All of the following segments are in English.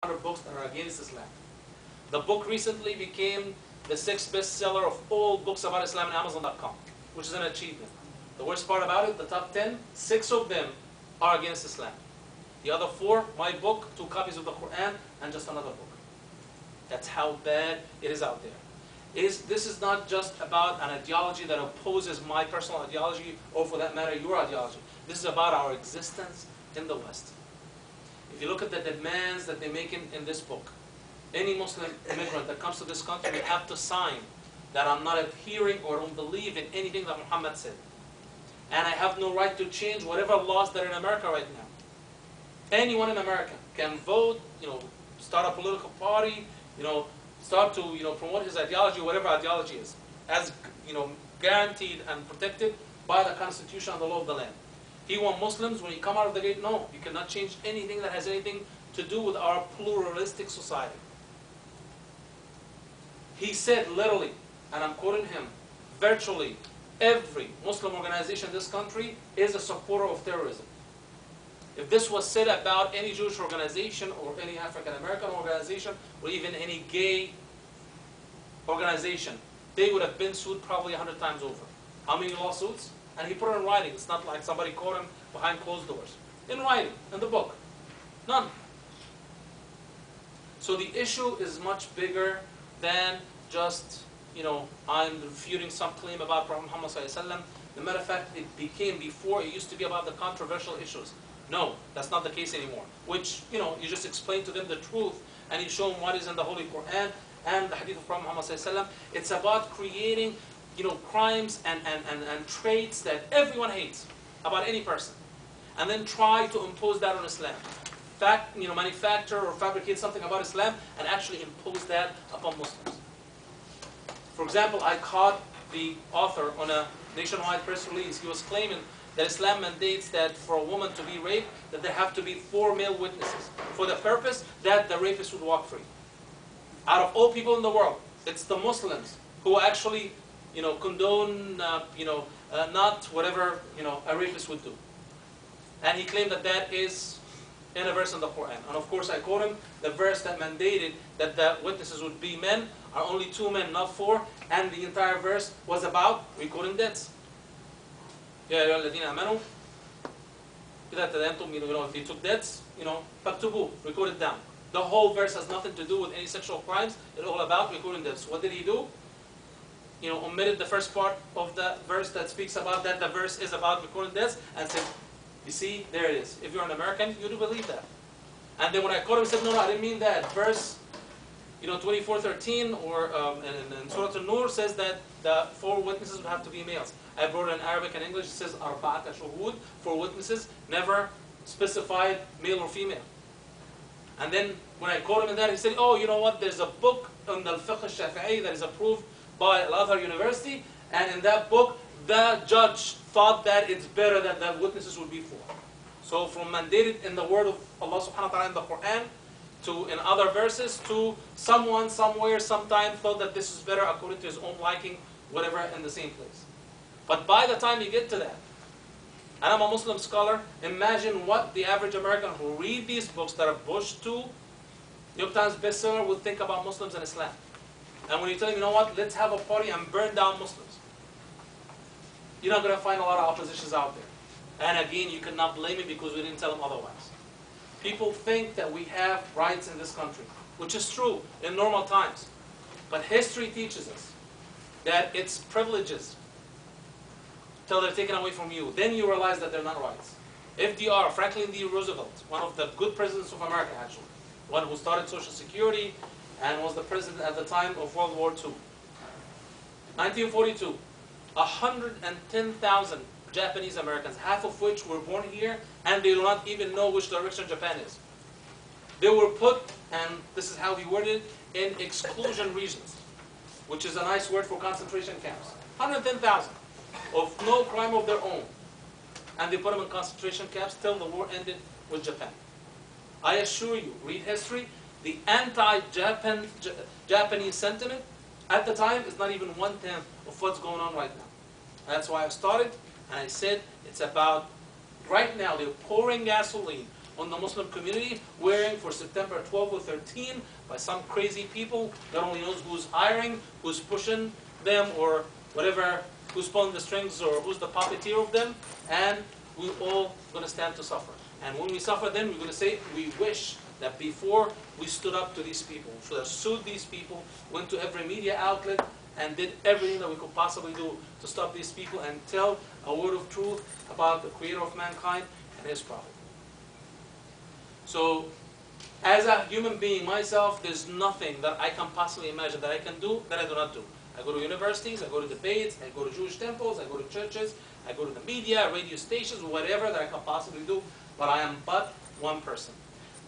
100 books that are against Islam. The book recently became the 6th bestseller of all books about Islam on Amazon.com, which is an achievement. The worst part about it, the top 10, 6 of them are against Islam. The other 4, my book, 2 copies of the Quran, and just another book. That's how bad it is out there. This is not just about an ideology that opposes my personal ideology, or for that matter, your ideology. This is about our existence in the West. If you look at the demands that they make in this book, any Muslim immigrant that comes to this country will have to sign that I'm not adhering or don't believe in anything that Muhammad said. And I have no right to change whatever laws that are in America right now. Anyone in America can vote, start a political party, start to, promote his ideology, whatever ideology is, as, guaranteed and protected by the Constitution and the law of the land. He wants Muslims, when you come out of the gate, no, you cannot change anything that has anything to do with our pluralistic society. He said literally, and I'm quoting him, virtually every Muslim organization in this country is a supporter of terrorism. If this was said about any Jewish organization or any African American organization or even any gay organization, they would have been sued probably 100 times over. How many lawsuits? And he put it in writing. It's not like somebody caught him behind closed doors. In writing, in the book. None. So the issue is much bigger than just, I'm refuting some claim about Prophet Muhammad ﷺ. As a matter of fact, it became, before, it used to be about the controversial issues. No, that's not the case anymore. Which, you just explain to them the truth and you show them what is in the Holy Quran and the Hadith of Prophet Muhammad ﷺ. It's about creating, crimes and traits that everyone hates about any person. And then try to impose that on Islam. Manufacture or fabricate something about Islam and actually impose that upon Muslims. For example, I caught the author on a nationwide press release. He was claiming that Islam mandates that for a woman to be raped, that there have to be 4 male witnesses for the purpose that the rapist would walk free. Out of all people in the world, it's the Muslims who actually, condone, not whatever, a rapist would do. And he claimed that that is in a verse in the Quran. And of course I quote him, the verse that mandated that the witnesses would be men are only 2 men, not 4. And the entire verse was about recording debts. يا أيها الذين آمنوا إذا تداينتم, if you took debts, فاكتبوه, record it down. The whole verse has nothing to do with any sexual crimes. It's all about recording debts. What did he do? Omitted the first part of the verse that speaks about that the verse is about recording debts and said, you see, there it is. If you're an American, you do believe that. And then when I quote him, he said, no, I didn't mean that. Verse 24:13 or in Surah An-Nur says that the 4 witnesses would have to be males. I brought it in Arabic and English. It says arba'ata shuhud, 4 witnesses, never specified male or female. And then when I quote him in that, he said, oh, you know what? There's a book on the Fiqh al-Shafi'i that is approved by Al-Azhar University, and in that book, the judge thought that it's better that the witnesses would be 4. So from mandated in the word of Allah subhanahu wa ta'ala in the Quran, to in other verses, to someone somewhere sometime thought that this is better according to his own liking, whatever, in the same place. But by the time you get to that, and I'm a Muslim scholar, imagine what the average American who read these books that are Bush 2, New York Times bestseller, would think about Muslims and Islam. And when you tell them, let's have a party and burn down Muslims, you're not going to find a lot of oppositions out there. And again, you cannot blame me because we didn't tell them otherwise. People think that we have rights in this country, which is true in normal times. But history teaches us that it's privileges till they're taken away from you. Then you realize that they're not rights. FDR, Franklin D. Roosevelt, one of the good presidents of America actually, one who started Social Security and was the president at the time of World War II. 1942, 110,000 Japanese Americans, half of which were born here, and they do not even know which direction Japan is. They were put, and this is how he worded it, in exclusion regions, which is a nice word for concentration camps. 110,000 of no crime of their own. And they put them in concentration camps till the war ended with Japan. I assure you, read history, the anti-Japanese sentiment at the time is not even 1/10 of what's going on right now. That's why I started, and I said it's about, right now they're pouring gasoline on the Muslim community wearing for September 12 or 13 by some crazy people. God only knows who's hiring, who's pushing them, or whatever, who's pulling the strings, or who's the puppeteer of them. And we're all going to stand to suffer. And when we suffer, then we're going to say, we wish that before we stood up to these people, we should have sued these people, went to every media outlet, and did everything that we could possibly do to stop these people and tell a word of truth about the Creator of mankind and His Prophet. So, as a human being myself, there's nothing that I can possibly imagine that I can do that I do not do. I go to universities, I go to debates, I go to Jewish temples, I go to churches, I go to the media, radio stations, whatever that I can possibly do, but I am but one person.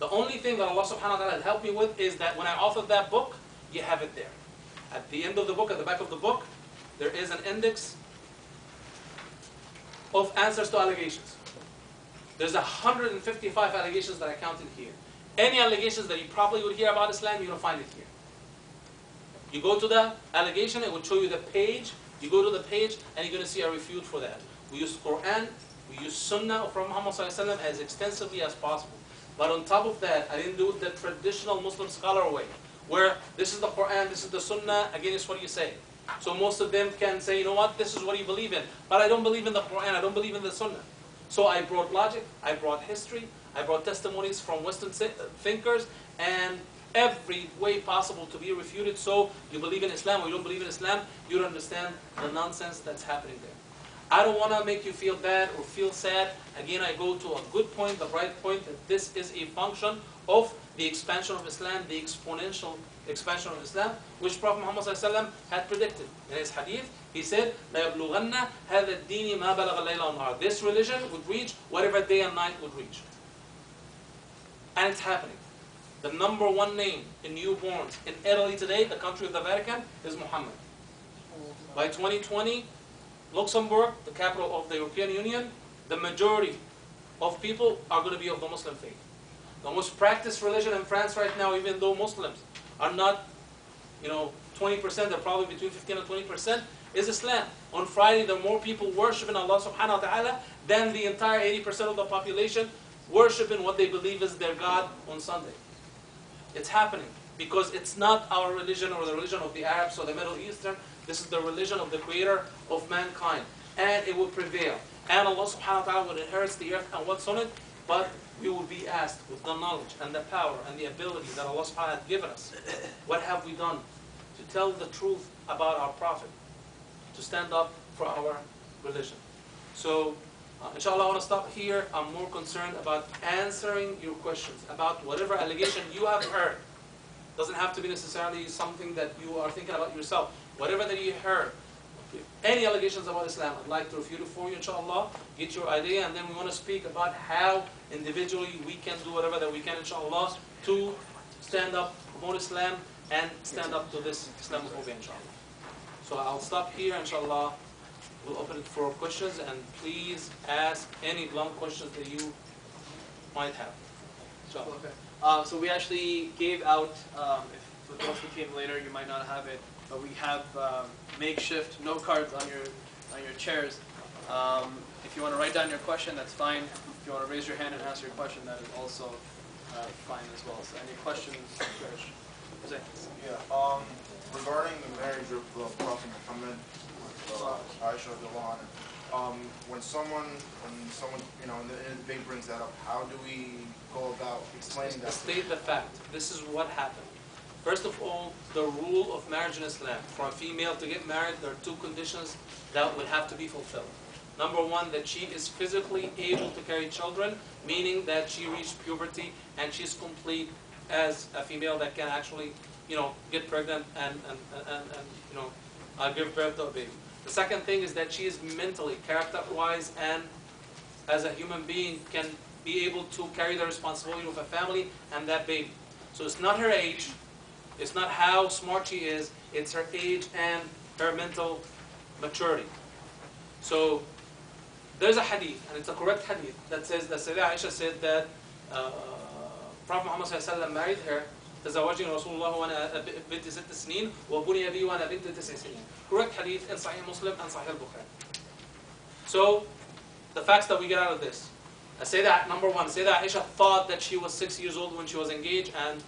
The only thing that Allah subhanahu wa ta'ala has helped me with is that when I authored that book, you have it there. At the end of the book, at the back of the book, there is an index of answers to allegations. There's 155 allegations that I counted here. Any allegations that you probably would hear about Islam, you're going to find it here. You go to the allegation, it will show you the page. You go to the page, and you're going to see a refute for that. We use Quran, we use Sunnah of Prophet Muhammad ﷺ as extensively as possible. But on top of that, I didn't do it the traditional Muslim scholar way, where this is the Quran, this is the Sunnah, again, it's what you say. So most of them can say, you know what, this is what you believe in. But I don't believe in the Quran, I don't believe in the Sunnah. So I brought logic, I brought history, I brought testimonies from Western thinkers, and every way possible to be refuted. So you believe in Islam or you don't believe in Islam, you don't understand the nonsense that's happening there. I don't want to make you feel bad or feel sad. Again, I go to a good point, the right point, that this is a function of the expansion of Islam, the exponential expansion of Islam, which Prophet Muhammad ﷺ had predicted. In his hadith, he said, لَا يَبْلُغَنَّ هَذَا الدِّينِ مَا بَلَغَ اللَّيْلَ وَالنَّهَارِ. This religion would reach whatever day and night would reach. And it's happening. The number one name in newborns in Italy today, the country of the Vatican, is Muhammad. By 2020, Luxembourg, the capital of the European Union, the majority of people are going to be of the Muslim faith. The most practiced religion in France right now, even though Muslims are not, 20%, they're probably between 15 and 20%, is Islam. On Friday, there are more people worshiping Allah subhanahu wa ta'ala than the entire 80% of the population worshiping what they believe is their God on Sunday. It's happening because it's not our religion or the religion of the Arabs or the Middle Eastern. This is the religion of the Creator of mankind. And it will prevail. And Allah subhanahu wa ta'ala will inherit the earth and what's on it, but we will be asked with the knowledge and the power and the ability that Allah subhanahu wa ta'ala has given us. What have we done to tell the truth about our Prophet? To stand up for our religion. So, inshallah, I want to stop here. I'm more concerned about answering your questions about whatever allegation you have heard. Doesn't have to be necessarily something that you are thinking about yourself. Whatever that you heard, any allegations about Islam, I'd like to refute it for you, inshallah. Get your idea, and then we want to speak about how individually we can do whatever that we can, inshallah, to stand up, promote Islam, and stand up to this Islamophobia, inshallah. So I'll stop here, inshallah. We'll open it for questions, and please ask any blunt questions that you might have. Inshallah. Okay. So we actually gave out, if for those who came later, you might not have it, but we have makeshift note cards on your chairs. If you want to write down your question, that's fine. If you want to raise your hand and ask your question, that is also fine as well. So any questions, George? Yeah. Regarding the marriage of Prophet Muhammad with Aisha radiallahu anha, when someone in the debate brings that up, how do we go about explaining that? State the fact. This is what happened. First of all, the rule of marriage in Islam. For a female to get married, there are two conditions that would have to be fulfilled. Number one, that she is physically able to carry children, meaning that she reached puberty and she's complete as a female that can actually, get pregnant and give birth to a baby. The second thing is that she is mentally, character-wise, and as a human being can be able to carry the responsibility of a family and that baby. So it's not her age, it's not how smart she is, it's her age and her mental maturity. So there's a hadith, and it's a correct hadith, that says that Sayyidah Aisha said that Prophet Muhammad ﷺ married her. تزوجني رسول الله وأنا بنت 6 سنين وبني بي وأنا بنت 9 سنين. Correct hadith in Sahih Muslim and Sahih Bukhari. So the facts that we get out of this. Sayyidah, number one, Sayyidah Aisha thought that she was 6 years old when she was engaged, and